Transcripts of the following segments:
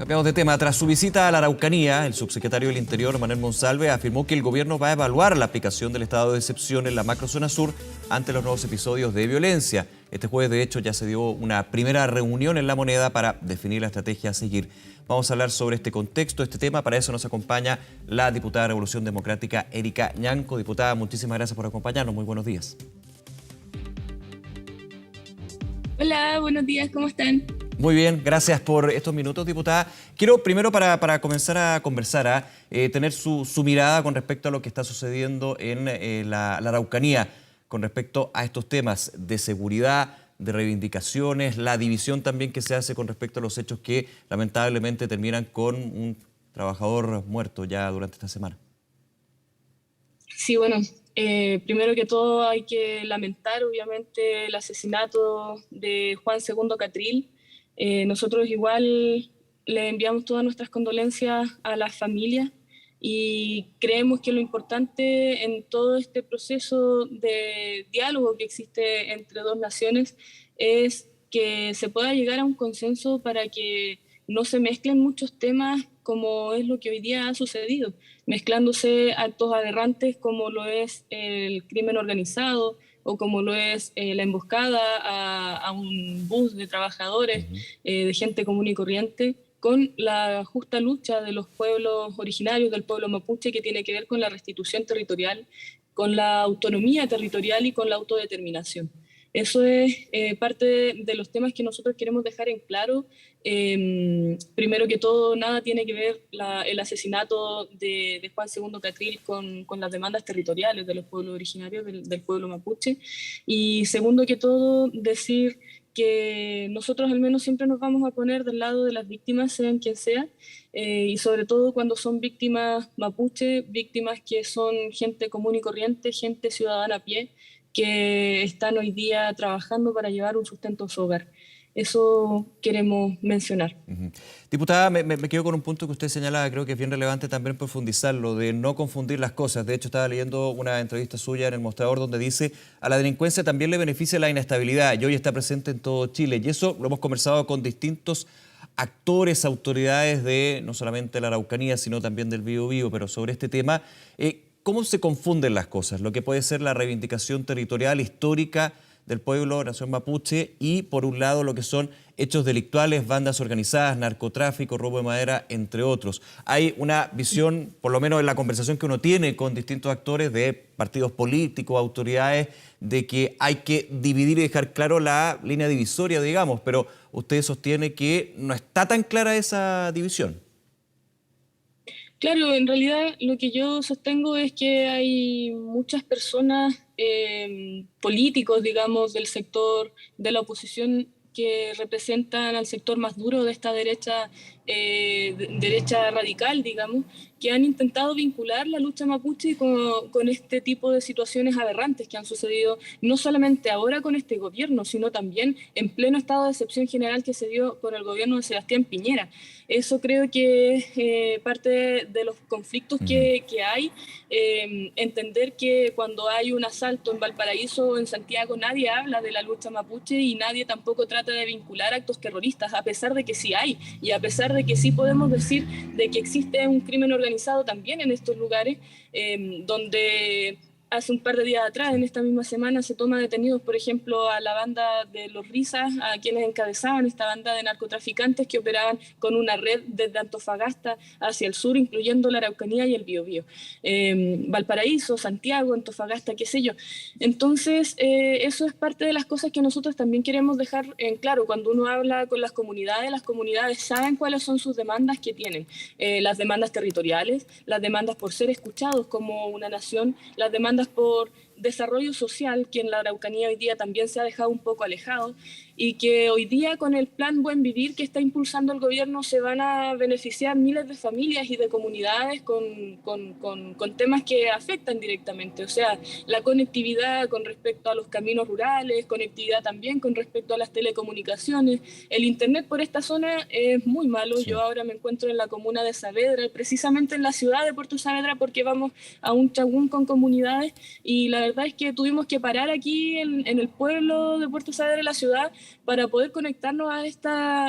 Cambiamos de tema. Tras su visita a la Araucanía, el subsecretario del Interior, Manuel Monsalve, afirmó que el gobierno va a evaluar la aplicación del estado de excepción en la macrozona sur ante los nuevos episodios de violencia. Este jueves, de hecho, ya se dio una primera reunión en La Moneda para definir la estrategia a seguir. Vamos a hablar sobre este contexto, este tema. Para eso nos acompaña la diputada de Revolución Democrática, Erika Ñanco. Diputada, muchísimas gracias por acompañarnos. Muy buenos días. Hola, buenos días, ¿cómo están? Muy bien, gracias por estos minutos, diputada. Quiero primero para comenzar a conversar, tener su mirada con respecto a lo que está sucediendo en la Araucanía, con respecto a estos temas de seguridad, de reivindicaciones, la división también que se hace con respecto a los hechos que lamentablemente terminan con un trabajador muerto ya durante esta semana. Sí, bueno, primero que todo hay que lamentar obviamente el asesinato de Juan Segundo Catril. Nosotros igual le enviamos todas nuestras condolencias a las familias y creemos que lo importante en todo este proceso de diálogo que existe entre dos naciones es que se pueda llegar a un consenso para que no se mezclen muchos temas como es lo que hoy día ha sucedido, mezclándose actos aberrantes como lo es el crimen organizado o como lo es la emboscada a un bus de trabajadores, de gente común y corriente, con la justa lucha de los pueblos originarios, del pueblo mapuche, que tiene que ver con la restitución territorial, con la autonomía territorial y con la autodeterminación. Eso es parte de los temas que nosotros queremos dejar en claro. Primero que todo, nada tiene que ver el asesinato de Juan Segundo Catril con las demandas territoriales de los pueblos originarios, del pueblo mapuche. Y segundo que todo, decir que nosotros al menos siempre nos vamos a poner del lado de las víctimas, sean quien sea, y sobre todo cuando son víctimas mapuche, víctimas que son gente común y corriente, gente ciudadana a pie, que están hoy día trabajando para llevar un sustento a su hogar. Eso queremos mencionar. Diputada, me quedo con un punto que usted señalaba, creo que es bien relevante también profundizarlo, de no confundir las cosas. De hecho, estaba leyendo una entrevista suya en El Mostrador donde dice a la delincuencia también le beneficia la inestabilidad y hoy está presente en todo Chile. Y eso lo hemos conversado con distintos actores, autoridades de no solamente la Araucanía, sino también del Biobío, pero sobre este tema. ¿Cómo se confunden las cosas? Lo que puede ser la reivindicación territorial histórica del pueblo nación mapuche y, por un lado, lo que son hechos delictuales, bandas organizadas, narcotráfico, robo de madera, entre otros. Hay una visión, por lo menos en la conversación que uno tiene con distintos actores de partidos políticos, autoridades, de que hay que dividir y dejar claro la línea divisoria, digamos, pero usted sostiene que no está tan clara esa división. Claro, en realidad lo que yo sostengo es que hay muchas personas, políticos, digamos, del sector de la oposición que representan al sector más duro de esta derecha, derecha radical, digamos, que han intentado vincular la lucha mapuche con este tipo de situaciones aberrantes que han sucedido no solamente ahora con este gobierno, sino también en pleno estado de excepción general que se dio con el gobierno de Sebastián Piñera. Eso creo que es parte de los conflictos que hay. Entender que cuando hay un asalto en Valparaíso o en Santiago nadie habla de la lucha mapuche y nadie tampoco trata de vincular actos terroristas, a pesar de que sí hay y a pesar de que sí podemos decir de que existe un crimen organizado también en estos lugares, donde hace un par de días atrás, en esta misma semana, se toma detenidos, por ejemplo, a la banda de los Risas, a quienes encabezaban esta banda de narcotraficantes que operaban con una red desde Antofagasta hacia el sur, incluyendo la Araucanía y el Biobío. Valparaíso, Santiago, Antofagasta, qué sé yo. Entonces, eso es parte de las cosas que nosotros también queremos dejar en claro. Cuando uno habla con las comunidades saben cuáles son sus demandas que tienen. Las demandas territoriales, las demandas por ser escuchados como una nación, las demandas por desarrollo social, que en la Araucanía hoy día también se ha dejado un poco alejado, y que hoy día con el plan Buen Vivir que está impulsando el gobierno se van a beneficiar miles de familias y de comunidades con temas que afectan directamente, o sea, la conectividad con respecto a los caminos rurales, conectividad también con respecto a las telecomunicaciones. El internet por esta zona es muy malo. Sí. Yo ahora me encuentro en la comuna de Saavedra, precisamente en la ciudad de Puerto Saavedra, porque vamos a un chagún con comunidades y la verdad verdad es que tuvimos que parar aquí en el pueblo de Puerto Saavedra, la ciudad, para poder conectarnos a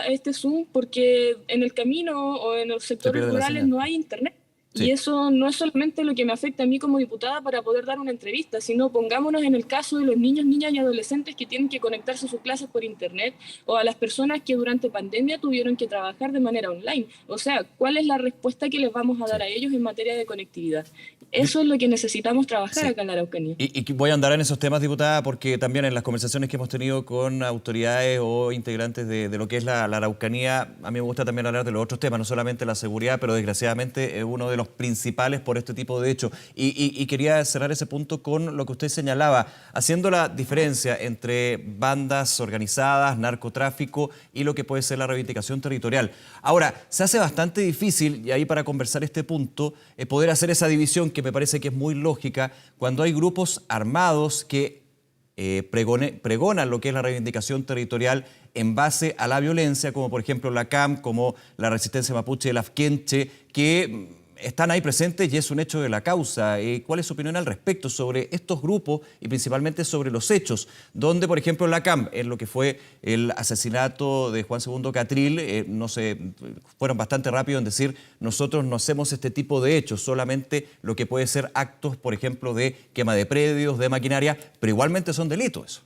este Zoom, porque en el camino o en los Se sectores pierde la rurales señal. no hay internet. Y Sí. eso no es solamente lo que me afecta a mí como diputada para poder dar una entrevista, sino pongámonos en el caso de los niños, niñas y adolescentes que tienen que conectarse a sus clases por internet, o a las personas que durante pandemia tuvieron que trabajar de manera online. O sea, ¿cuál es la respuesta que les vamos a Sí. dar a ellos en materia de conectividad? Eso es lo que necesitamos trabajar Sí. acá en la Araucanía. Y voy a andar en esos temas, diputada, porque también en las conversaciones que hemos tenido con autoridades o integrantes de lo que es la Araucanía, a mí me gusta también hablar de los otros temas, no solamente la seguridad, pero desgraciadamente es uno de los principales por este tipo de hechos. Y quería cerrar ese punto con lo que usted señalaba, haciendo la diferencia entre bandas organizadas, narcotráfico y lo que puede ser la reivindicación territorial. Ahora, se hace bastante difícil, y ahí para conversar este punto, poder hacer esa división que me parece que es muy lógica, cuando hay grupos armados que pregonan lo que es la reivindicación territorial en base a la violencia, como por ejemplo la CAM, como la Resistencia Mapuche de Lafkenche, que están ahí presentes y es un hecho de la causa. ¿Cuál es su opinión al respecto sobre estos grupos y principalmente sobre los hechos? Donde, por ejemplo, la CAM, en lo que fue el asesinato de Juan II Catril, fueron bastante rápidos en decir, nosotros no hacemos este tipo de hechos, solamente lo que puede ser actos, por ejemplo, de quema de predios, de maquinaria, pero igualmente son delitos eso.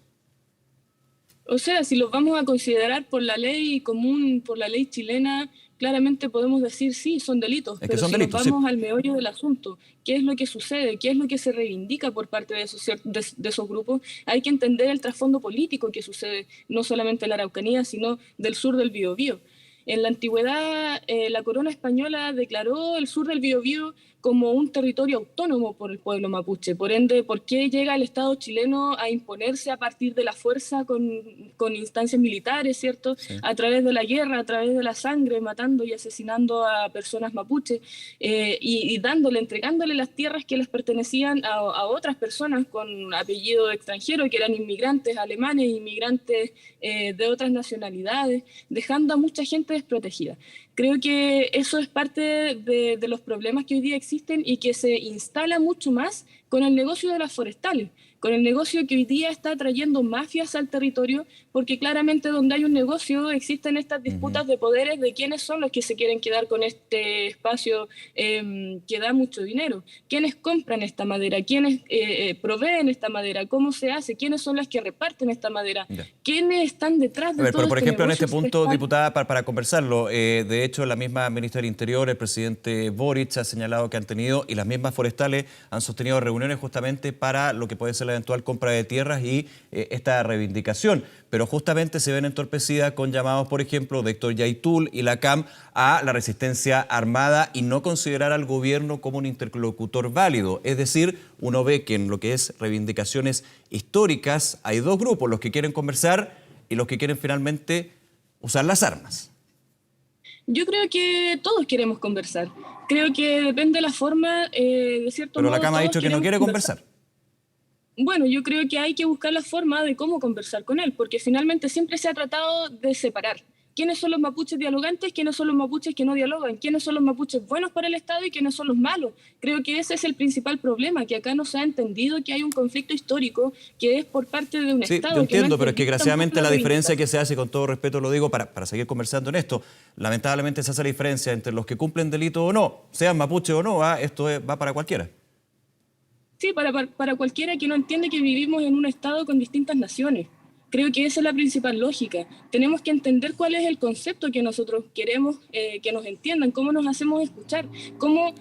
O sea, si los vamos a considerar por la ley común, por la ley chilena, claramente podemos decir sí, son delitos, Es que pero son si nos delitos, sí. vamos al meollo del asunto, ¿qué es lo que sucede? ¿Qué es lo que se reivindica por parte de esos grupos? Hay que entender el trasfondo político que sucede, no solamente en la Araucanía, sino del sur del Biobío. En la antigüedad, la corona española declaró el sur del Biobío como un territorio autónomo por el pueblo mapuche. Por ende, ¿por qué llega el Estado chileno a imponerse a partir de la fuerza con instancias militares, ¿cierto? Sí. A través de la guerra, a través de la sangre, matando y asesinando a personas mapuche y entregándole las tierras que les pertenecían a otras personas con apellido extranjero, que eran inmigrantes alemanes, inmigrantes de otras nacionalidades, dejando a mucha gente desprotegida. Creo que eso es parte de los problemas que hoy día existen y que se instala mucho más con el negocio de las forestales, con el negocio que hoy día está trayendo mafias al territorio, porque claramente donde hay un negocio existen estas disputas de poderes de quiénes son los que se quieren quedar con este espacio que da mucho dinero, quiénes compran esta madera, quiénes proveen esta madera, cómo se hace, quiénes son las que reparten esta madera, Ya. quiénes están detrás A de ver, todo pero por este ejemplo, en negocio este punto, forestal. diputada, para conversarlo, de hecho, la misma ministra del Interior, el presidente Boric, ha señalado que han tenido, y las mismas forestales han sostenido reuniones justamente para lo que puede ser la eventual compra de tierras y esta reivindicación. Pero justamente se ven entorpecidas con llamados, por ejemplo, de Héctor Yaitul y la CAM a la resistencia armada y no considerar al gobierno como un interlocutor válido. Es decir, uno ve que en lo que es reivindicaciones históricas hay dos grupos, los que quieren conversar y los que quieren finalmente usar las armas. Yo creo que todos queremos conversar. Creo que depende de la forma, de cierto Pero la modo, CAM ha todos dicho que no queremos quiere conversar. conversar. Bueno, yo creo que hay que buscar la forma de cómo conversar con él, porque finalmente siempre se ha tratado de separar. ¿Quiénes son los mapuches dialogantes? ¿Quiénes son los mapuches que no dialogan? ¿Quiénes son los mapuches buenos para el Estado y quiénes son los malos? Creo que ese es el principal problema, que acá no se ha entendido que hay un conflicto histórico que es por parte de un Sí, Estado. yo que no entiendo, pero es que permite desgraciadamente tampoco la diferencia reivindicación. que se hace, con todo respeto lo digo, para seguir conversando en esto, lamentablemente se hace la diferencia entre los que cumplen delito o no, sean mapuche o no, esto va para cualquiera. Sí, para cualquiera que no entiende que vivimos en un Estado con distintas naciones. Creo que esa es la principal lógica. Tenemos que entender cuál es el concepto que nosotros queremos que nos entiendan, cómo nos hacemos escuchar, cómo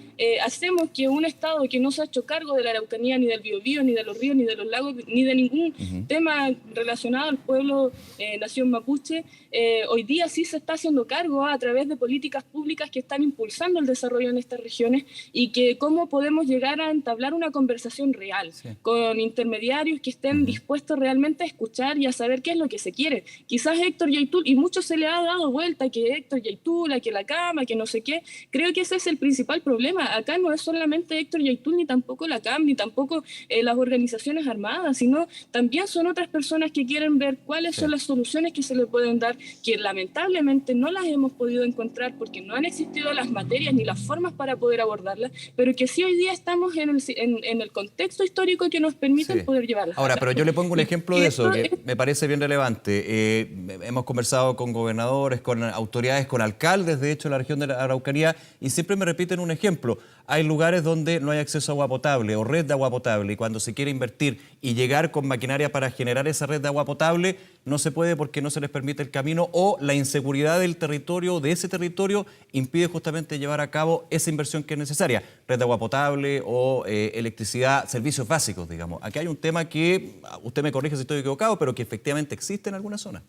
hacemos que un Estado que no se ha hecho cargo de la Araucanía, ni del Biobío, ni de los ríos, ni de los lagos, ni de ningún tema relacionado al pueblo nación mapuche, hoy día sí se está haciendo cargo a través de políticas públicas que están impulsando el desarrollo en estas regiones y que cómo podemos llegar a entablar una conversación real con intermediarios que estén dispuestos realmente a escuchar y a saber qué es lo que se quiere. Quizás Héctor Yaitul, y mucho se le ha dado vuelta que Héctor Yaitul, que la CAM, que no sé qué, creo que ese es el principal problema. Acá no es solamente Héctor Yaitul, ni tampoco la CAM, ni tampoco las organizaciones armadas, sino también son otras personas que quieren ver cuáles son las soluciones que se le pueden dar, que lamentablemente no las hemos podido encontrar porque no han existido las materias ni las formas para poder abordarlas, pero que sí hoy día estamos en el contexto histórico que nos permite poder llevarlas. Ahora, pero yo le pongo un ejemplo de eso que me parece bien relevante. Hemos conversado con gobernadores, con autoridades, con alcaldes, de hecho, en la región de la Araucanía, y siempre me repiten un ejemplo. Hay lugares donde no hay acceso a agua potable o red de agua potable, y cuando se quiere invertir y llegar con maquinaria para generar esa red de agua potable, no se puede porque no se les permite el camino, o la inseguridad del territorio, de ese territorio, impide justamente llevar a cabo esa inversión que es necesaria. Red de agua potable o electricidad, servicios básicos, digamos. Aquí hay un tema que, usted me corrige si estoy equivocado, pero que efectivamente existe en alguna zona.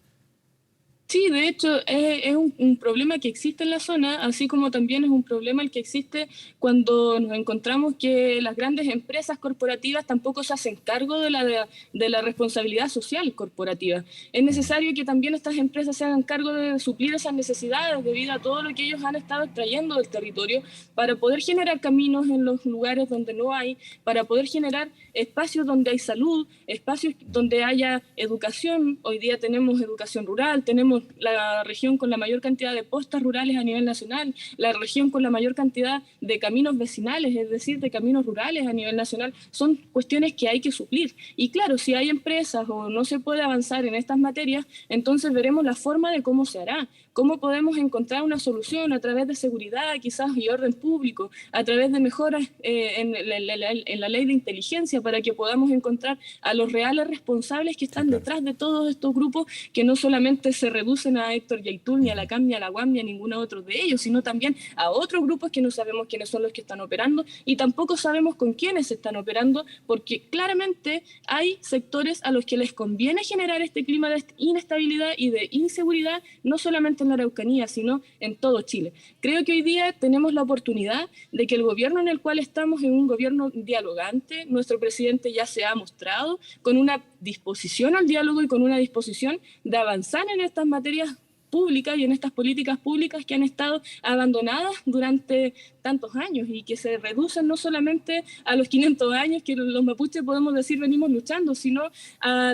Sí, de hecho es un problema que existe en la zona, así como también es un problema el que existe cuando nos encontramos que las grandes empresas corporativas tampoco se hacen cargo de la responsabilidad social corporativa. Es necesario que también estas empresas se hagan cargo de suplir esas necesidades debido a todo lo que ellos han estado extrayendo del territorio para poder generar caminos en los lugares donde no hay, para poder generar espacios donde hay salud, espacios donde haya educación. Hoy día tenemos educación rural, tenemos la región con la mayor cantidad de postas rurales a nivel nacional, la región con la mayor cantidad de caminos vecinales, es decir, de caminos rurales a nivel nacional. Son cuestiones que hay que suplir. Y claro, si hay empresas o no se puede avanzar en estas materias, entonces veremos la forma de cómo se hará, cómo podemos encontrar una solución a través de seguridad quizás y orden público, a través de mejoras en la ley de inteligencia para que podamos encontrar a los reales responsables que están detrás de todos estos grupos que no solamente se reducen a Héctor Yaitul, ni a la CAM, ni a la UAM, ni a ninguno otro de ellos, sino también a otros grupos que no sabemos quiénes son los que están operando y tampoco sabemos con quiénes están operando, porque claramente hay sectores a los que les conviene generar este clima de inestabilidad y de inseguridad, no solamente en la Araucanía, sino en todo Chile. Creo que hoy día tenemos la oportunidad de que el gobierno en el cual estamos es un gobierno dialogante. Nuestro presidente ya se ha mostrado con una disposición al diálogo y con una disposición de avanzar en estas materias públicas y en estas políticas públicas que han estado abandonadas durante tantos años y que se reducen no solamente a los 500 años que los mapuches podemos decir venimos luchando, sino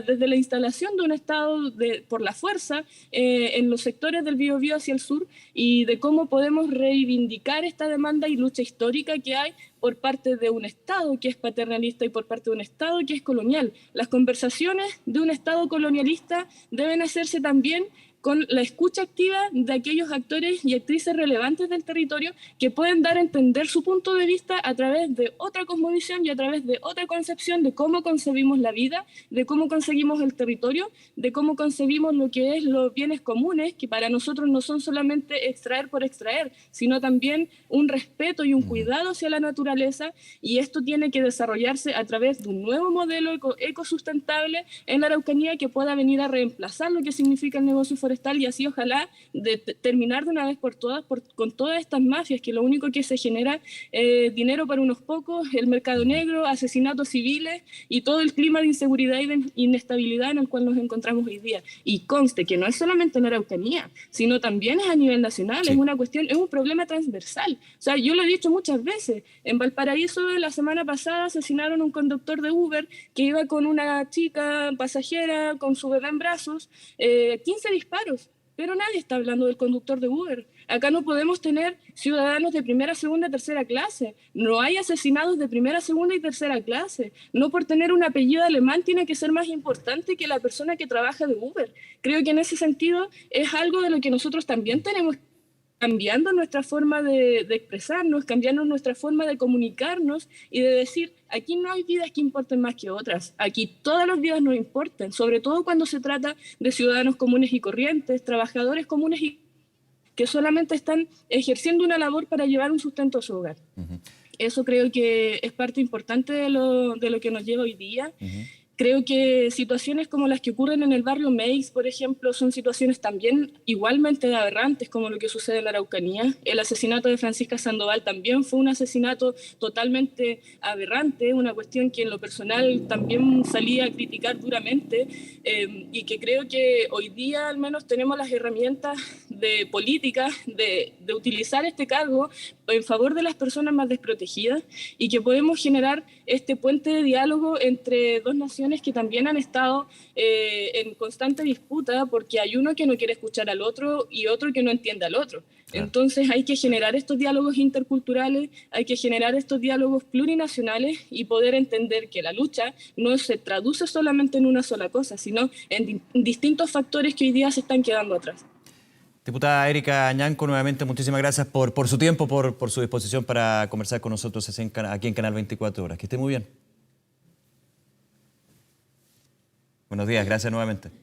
desde la instalación de un Estado por la fuerza en los sectores del Biobío hacia el sur, y de cómo podemos reivindicar esta demanda y lucha histórica que hay por parte de un Estado que es paternalista y por parte de un Estado que es colonial. Las conversaciones de un Estado colonialista deben hacerse también con la escucha activa de aquellos actores y actrices relevantes del territorio que pueden dar a entender su punto de vista a través de otra cosmovisión y a través de otra concepción de cómo concebimos la vida, de cómo concebimos el territorio, de cómo concebimos lo que es los bienes comunes, que para nosotros no son solamente extraer por extraer, sino también un respeto y un cuidado hacia la naturaleza, y esto tiene que desarrollarse a través de un nuevo modelo ecosustentable en la Araucanía que pueda venir a reemplazar lo que significa el negocio forestal, y así ojalá terminar de una vez por todas con todas estas mafias que lo único que se genera es dinero para unos pocos, el mercado negro, asesinatos civiles y todo el clima de inseguridad y de inestabilidad en el cual nos encontramos hoy día. Y conste que no es solamente en la Araucanía, sino también es a nivel nacional, es una cuestión, es un problema transversal. O sea, yo lo he dicho muchas veces, en Valparaíso la semana pasada asesinaron a un conductor de Uber que iba con una chica pasajera con su bebé en brazos, 15 disparos. Pero nadie está hablando del conductor de Uber. Acá no podemos tener ciudadanos de primera, segunda, tercera clase. No hay asesinados de primera, segunda y tercera clase. No por tener un apellido alemán tiene que ser más importante que la persona que trabaja de Uber. Creo que en ese sentido es algo de lo que nosotros también tenemos cambiando nuestra forma de expresarnos, cambiando nuestra forma de comunicarnos y de decir, aquí no hay vidas que importen más que otras, aquí todas las vidas nos importan, sobre todo cuando se trata de ciudadanos comunes y corrientes, trabajadores comunes y que solamente están ejerciendo una labor para llevar un sustento a su hogar. Eso creo que es parte importante de lo que nos lleva hoy día. Creo que situaciones como las que ocurren en el barrio Meix, por ejemplo, son situaciones también igualmente aberrantes, como lo que sucede en la Araucanía. El asesinato de Francisca Sandoval también fue un asesinato totalmente aberrante, una cuestión que en lo personal también salía a criticar duramente, y que creo que hoy día al menos tenemos las herramientas de política de utilizar este cargo en favor de las personas más desprotegidas, y que podemos generar este puente de diálogo entre dos naciones que también han estado en constante disputa, porque hay uno que no quiere escuchar al otro y otro que no entiende al otro. Claro. Entonces hay que generar estos diálogos interculturales, hay que generar estos diálogos plurinacionales y poder entender que la lucha no se traduce solamente en una sola cosa, sino en distintos factores que hoy día se están quedando atrás. Diputada Erika Ñanco, nuevamente muchísimas gracias por su tiempo, por su disposición para conversar con nosotros aquí en Canal 24 Horas. Que esté muy bien. Buenos días, gracias nuevamente.